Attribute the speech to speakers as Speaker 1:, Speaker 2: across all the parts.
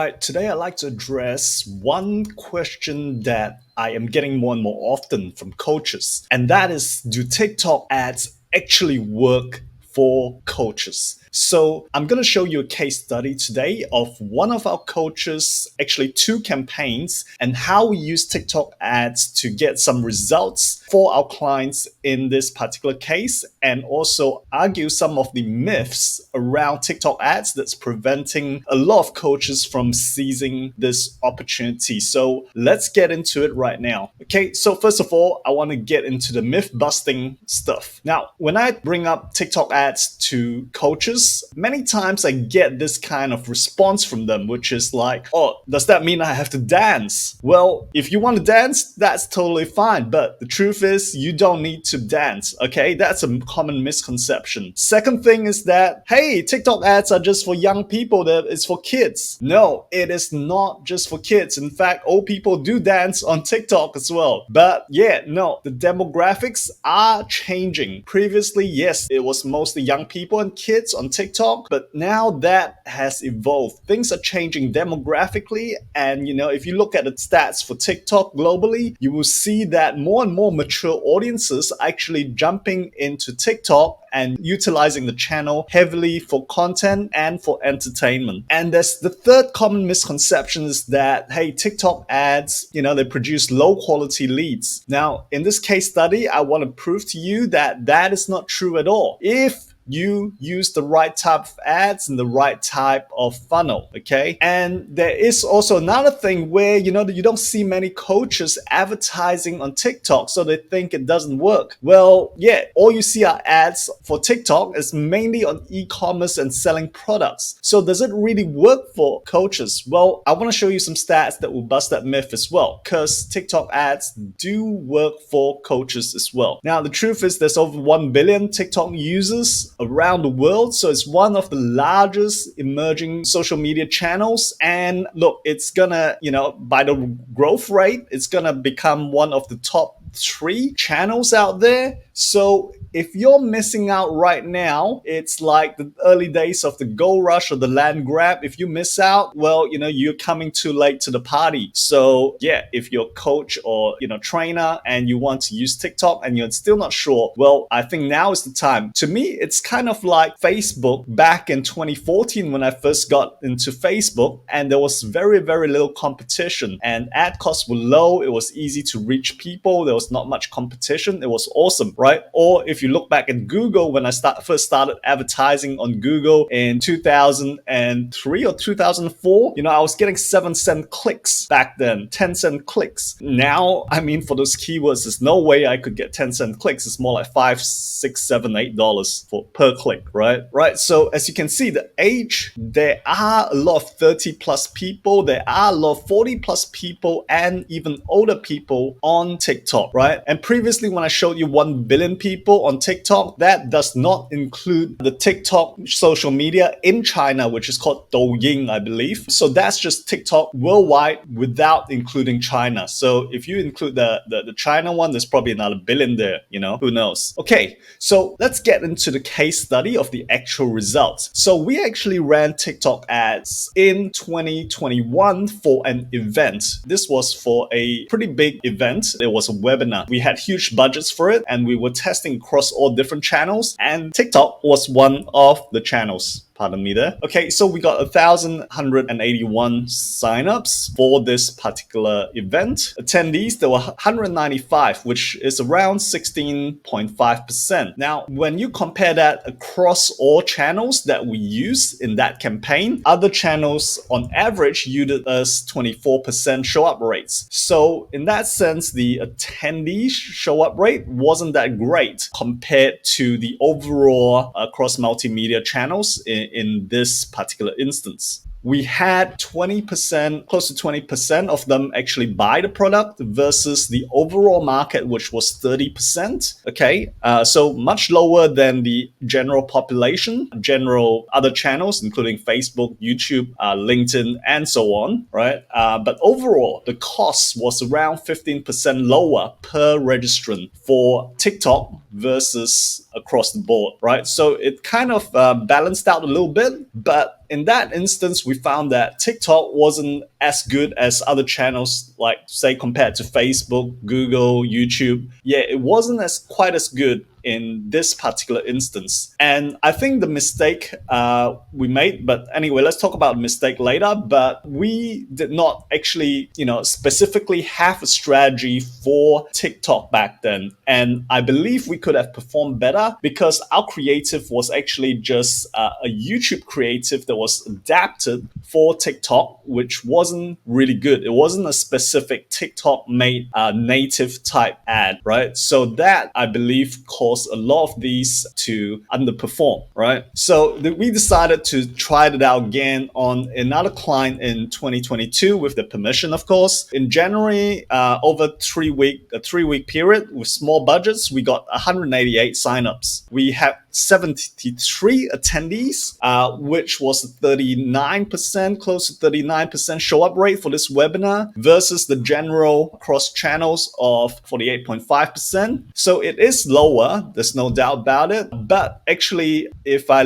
Speaker 1: Alright, today I'd like to address one question that I am getting more and more often from coaches, and that is, do TikTok ads actually work for coaches? So I'm going to show you a case study today of one of our coaches, actually two campaigns, and how we use TikTok ads to get some results for our clients in this particular case, and also argue some of the myths around TikTok ads that's preventing a lot of coaches from seizing this opportunity. So let's get into it right now. Okay, so first of all, I want to get into the myth busting stuff. Now, when I bring up TikTok ads to coaches, many times I get this kind of response from them, which is like, oh, does that mean I have to dance? Well, if you want to dance, that's totally fine. But the truth is, you don't need to dance, okay? That's a common misconception. Second thing is that, hey, TikTok ads are just for young people, that it's for kids. No, it is not just for kids. In fact, old people do dance on TikTok as well. But yeah, no, the demographics are changing. Previously, yes, it was mostly young people and kids on TikTok, but now that has evolved. Things are changing demographically, and if you look at the stats for TikTok globally, you will see that more and more mature audiences are actually jumping into TikTok and utilizing the channel heavily for content and for entertainment. And there's the third common misconception is that, hey, TikTok ads, they produce low quality leads. Now, in this case study, I want to prove to you that that is not true at all. If you use the right type of ads and the right type of funnel, okay? And there is also another thing where, you don't see many coaches advertising on TikTok, so they think it doesn't work. Well, yeah, all you see are ads for TikTok is mainly on e-commerce and selling products. So does it really work for coaches? Well, I want to show you some stats that will bust that myth as well, because TikTok ads do work for coaches as well. Now, the truth is there's over 1 billion TikTok users around the world, so it's one of the largest emerging social media channels. And look, it's gonna, by the growth rate, it's gonna become one of the top 3 channels out there. So if you're missing out right now, it's like the early days of the gold rush or the land grab. If you miss out, well, you're coming too late to the party. So yeah, if you're a coach or, trainer and you want to use TikTok and you're still not sure, well, I think now is the time. To me, it's kind of like Facebook back in 2014 when I first got into Facebook, and there was very, very little competition and ad costs were low. It was easy to reach people. There was not much competition. It was awesome, right? Or if you look back at Google, when I first started advertising on Google in 2003 or 2004, I was getting 7-cent clicks back then, 10-cent clicks. Now, for those keywords, there's no way I could get 10-cent clicks. It's more like $5, $6, $7, $8 per click, right? So as you can see, the age, there are a lot of 30 plus people, there are a lot of 40 plus people, and even older people on TikTok, right? And previously, when I showed you 1 billion people on TikTok, that does not include the TikTok social media in China, which is called Douyin, I believe. So that's just TikTok worldwide without including China. So if you include the China one, there's probably another billion there, who knows? Okay, so let's get into the case study of the actual results. So we actually ran TikTok ads in 2021 for an event. This was for a pretty big event. It was a webinar. We had huge budgets for it, and we were testing across all different channels, and TikTok was one of the channels. Pardon me there. Okay, so we got 1,181 signups for this particular event. Attendees, there were 195, which is around 16.5%. Now, when you compare that across all channels that we use in that campaign, other channels on average yielded us 24% show up rates. So in that sense, the attendee show up rate wasn't that great compared to the overall across multimedia channels in this particular instance. We had 20%, close to 20% of them actually buy the product versus the overall market, which was 30%. Okay, so much lower than the general population, general other channels, including Facebook, YouTube, LinkedIn, and so on, right? But overall, the cost was around 15% lower per registrant for TikTok versus across the board, right? So it kind of balanced out a little bit, but in that instance, we found that TikTok wasn't as good as other channels, like say compared to Facebook, Google, YouTube. Yeah, it wasn't as quite as good in this particular instance. And I think the mistake we made, but anyway, let's talk about the mistake later. But we did not actually, specifically have a strategy for TikTok back then. And I believe we could have performed better because our creative was actually just a YouTube creative that was adapted for TikTok, which wasn't really good. It wasn't a specific TikTok made native type ad, right? So that I believe caused a lot of these to underperform, right? So we decided to try it out again on another client in 2022 with the permission, of course. In January, over a 3-week period with small budgets, we got 188 signups. We had 73 attendees, which was 39%, close to 39% show up rate for this webinar versus the general cross channels of 48.5%. So it is lower, there's no doubt about it. But actually, if I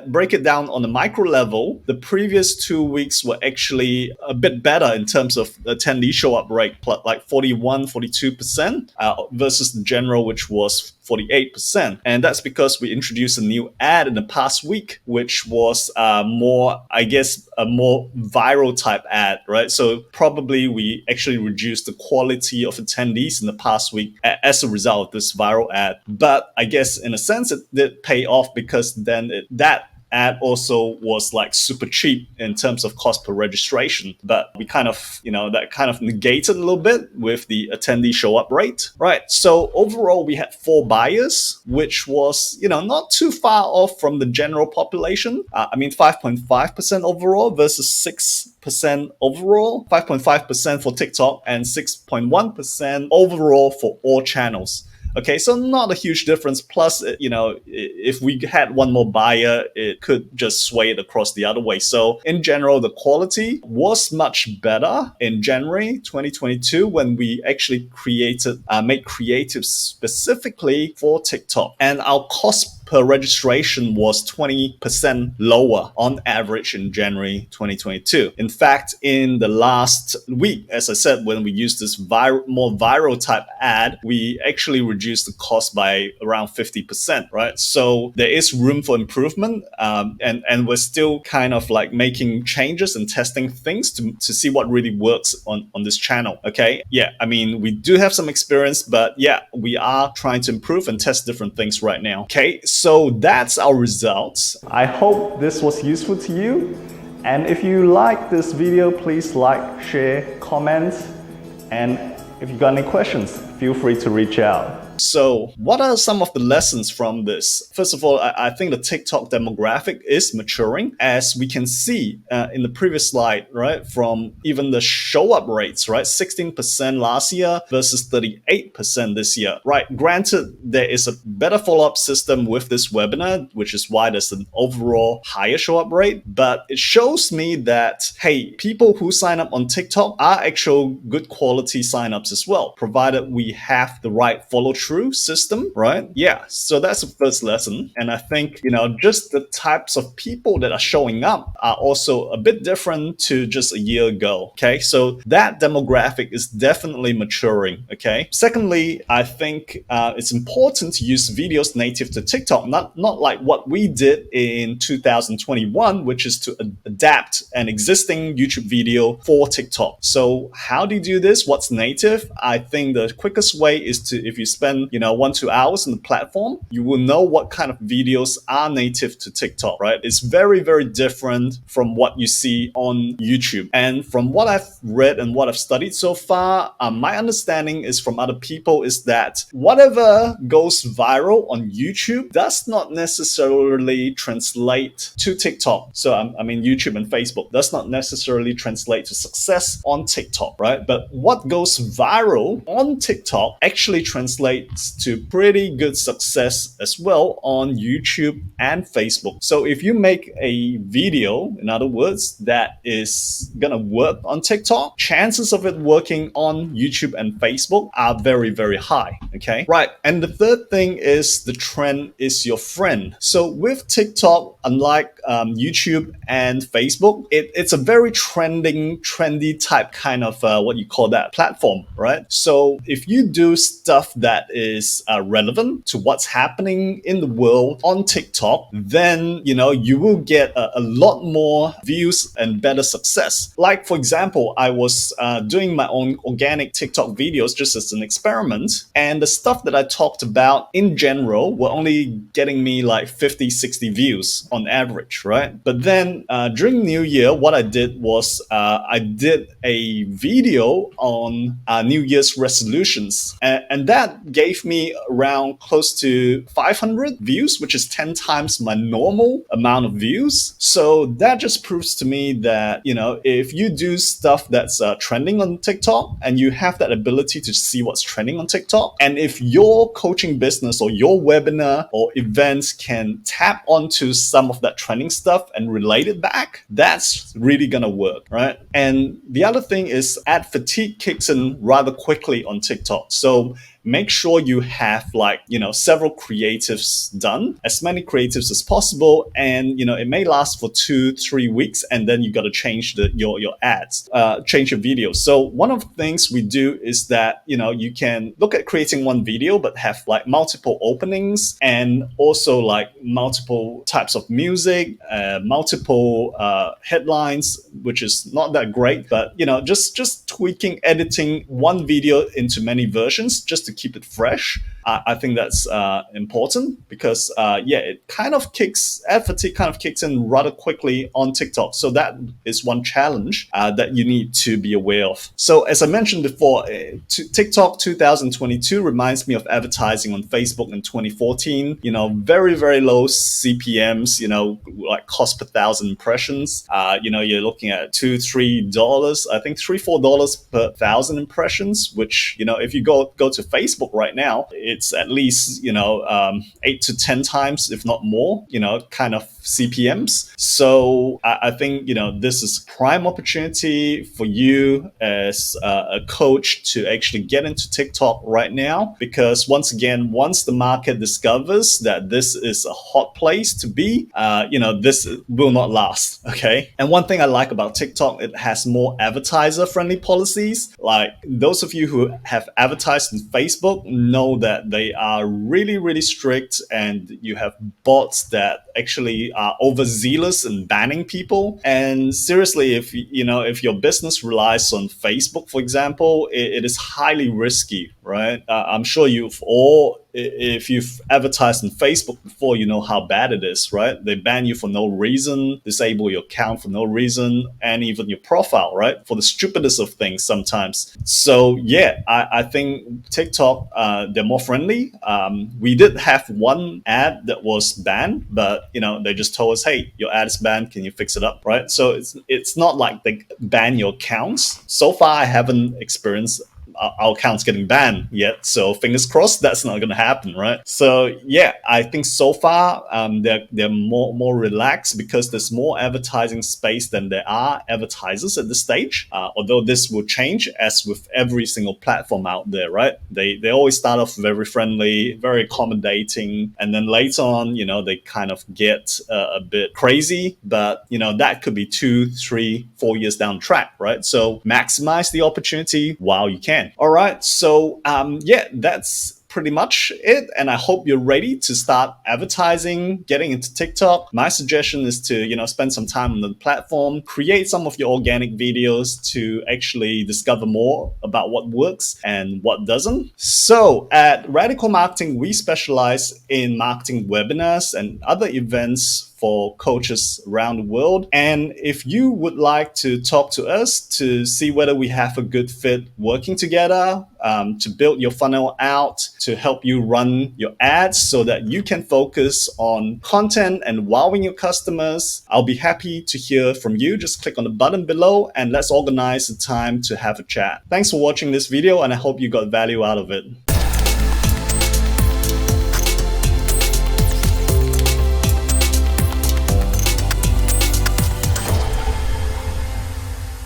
Speaker 1: break it down on a micro level, the previous 2 weeks were actually a bit better in terms of attendee show up rate, like 41, 42% versus the general, which was 48%. And that's because we introduced a new ad in the past week, which was a more viral type ad, right? So probably we actually reduced the quality of attendees in the past week as a result of this viral ad. But I guess in a sense, it did pay off because then that ad also was like super cheap in terms of cost per registration, but we that kind of negated a little bit with the attendee show up rate, right? So overall, we had 4 buyers, which was, not too far off from the general population. 5.5% overall versus 6% overall, 5.5% for TikTok and 6.1% overall for all channels. Okay, so not a huge difference. Plus, if we had one more buyer, it could just sway it across the other way. So in general, the quality was much better in January 2022 when we actually made creatives specifically for TikTok. And our cost per registration was 20% lower on average in January 2022. In fact, in the last week, as I said, when we used this more viral type ad, we actually reduced the cost by around 50%, right? So there is room for improvement, and we're still kind of like making changes and testing things to see what really works on this channel, okay? Yeah, we do have some experience, but yeah, we are trying to improve and test different things right now, okay? So that's our results. I hope this was useful to you. And if you like this video, please like, share, comment. And if you got any questions, feel free to reach out. So what are some of the lessons from this? First of all, I think the TikTok demographic is maturing, as we can see in the previous slide, right? From even the show up rates, right? 16% last year versus 38% this year, right? Granted, there is a better follow-up system with this webinar, which is why there's an overall higher show up rate. But it shows me that, hey, people who sign up on TikTok are actual good quality signups as well, provided we have the right follow-through system, right? Yeah, so that's the first lesson. And I think, just the types of people that are showing up are also a bit different to just a year ago, okay? So that demographic is definitely maturing, okay? Secondly, I think it's important to use videos native to TikTok, not like what we did in 2021, which is to adapt an existing YouTube video for TikTok. So how do you do this? What's native? I think the quickest way is to, if you spend 1-2 hours on the platform, you will know what kind of videos are native to TikTok, right? It's very, very different from what you see on YouTube. And from what I've read and what I've studied so far, my understanding is from other people is that whatever goes viral on YouTube does not necessarily translate to TikTok. So YouTube and Facebook does not necessarily translate to success on TikTok, right? But what goes viral on TikTok actually translates translates to pretty good success as well on YouTube and Facebook. So if you make a video, in other words, that is gonna work on TikTok, chances of it working on YouTube and Facebook are very, very high. Okay, right. And the third thing is the trend is your friend. So with TikTok, unlike YouTube and Facebook, it's a very trendy type kind of what you call that platform, right? So if you do stuff that is relevant to what's happening in the world on TikTok, then you will get a lot more views and better success. Like for example, I was doing my own organic TikTok videos just as an experiment, and the stuff that I talked about in general were only getting me like 50, 60 views on average, right? But then during New Year, what I did was I did a video on New Year's resolutions, and that gave me around close to 500 views, which is 10 times my normal amount of views. So that just proves to me that, if you do stuff that's trending on TikTok and you have that ability to see what's trending on TikTok, and if your coaching business or your webinar or events can tap onto some of that trending stuff and relate it back, that's really gonna work, right? And the other thing is ad fatigue kicks in rather quickly on TikTok. So make sure you have several creatives done, as many creatives as possible, and it may last for 2-3 weeks, and then you got to change your ads, change your videos. So one of the things we do is that you can look at creating one video but have multiple openings, and also multiple types of music, multiple headlines, which is not that great, but just tweaking, editing one video into many versions just to keep it fresh. I think that's important because it kind of ad fatigue kind of kicks in rather quickly on TikTok. So that is one challenge that you need to be aware of. So as I mentioned before, TikTok 2022 reminds me of advertising on Facebook in 2014. Very, very low CPMs, cost per thousand impressions. You're looking at $2-3, I think $3-4 per thousand impressions, which, if you go to Facebook right now, it's at least 8 to 10 times, if not more, kind of CPMs. So I think this is prime opportunity for you as a coach to actually get into TikTok right now, because once the market discovers that this is a hot place to be, this will not last. Okay. And one thing I like about TikTok, it has more advertiser friendly policies. Like those of you who have advertised in Facebook know that they are really, really strict, and you have bots that actually are overzealous in banning people. And seriously, if your business relies on Facebook, for example, it is highly risky, right? I'm sure if you've advertised on Facebook before, you know how bad it is, right? They ban you for no reason, disable your account for no reason, and even your profile, right? For the stupidest of things sometimes. So yeah, I think TikTok, they're more friendly. We did have one ad that was banned, but they just told us, hey, your ad is banned, can you fix it up, right? So it's not like they ban your accounts. So far, I haven't experienced our accounts getting banned yet, so fingers crossed that's not going to happen, right? So yeah, I think so far they're more relaxed because there's more advertising space than there are advertisers at this stage. Although this will change as with every single platform out there, right? They always start off very friendly, very accommodating, and then later on, they kind of get a bit crazy. But that could be 2, 3, 4 years down the track, right? So maximize the opportunity while you can. All right, so that's pretty much it, and I hope you're ready to start advertising, getting into TikTok. My suggestion is to spend some time on the platform, create some of your organic videos to actually discover more about what works and what doesn't. So at Radical Marketing, we specialize in marketing webinars and other events for coaches around the world. And if you would like to talk to us to see whether we have a good fit working together, to build your funnel out, to help you run your ads so that you can focus on content and wowing your customers, I'll be happy to hear from you. Just click on the button below and let's organize the time to have a chat. Thanks for watching this video, and I hope you got value out of it.